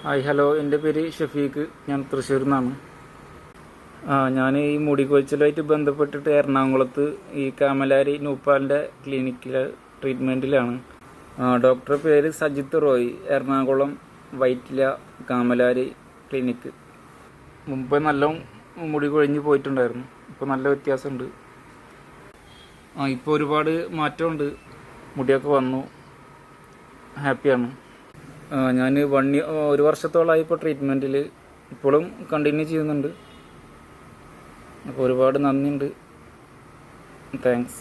Hi hello, എൻ്റെ പേര് ഷഫീഖ്. ഞാൻ തൃശ്ശൂരിൽ നിന്നാണ്. ഞാൻ ഈ മുടി കൊഴിച്ചിലുമായിട്ട് ബന്ധപ്പെട്ടിട്ട് എറണാകുളത്ത് ഈ കാമലാരി നൂപ്പാലിൻ്റെ ക്ലിനിക്കിൽ ട്രീറ്റ്മെൻറ്റിലാണ്. ഡോക്ടറുടെ പേര് സജിത്ത് റോയ്, എറണാകുളം വൈറ്റില കാമലാരി ക്ലിനിക്ക്. മുമ്പ് നല്ല മുടി കൊഴിഞ്ഞ് പോയിട്ടുണ്ടായിരുന്നു, ഇപ്പോൾ നല്ല വ്യത്യാസമുണ്ട്. ഇപ്പോൾ ഒരുപാട് മാറ്റമുണ്ട്, മുടിയൊക്കെ വന്നു, ഹാപ്പിയാണ്. ഞാൻ ഒരു വർഷത്തോളമായി ഇപ്പോൾ ട്രീറ്റ്മെൻറ്റിൽ, ഇപ്പോഴും കണ്ടിന്യൂ ചെയ്യുന്നുണ്ട്. അപ്പോൾ ഒരുപാട് നന്ദിയുണ്ട്. താങ്ക്സ്.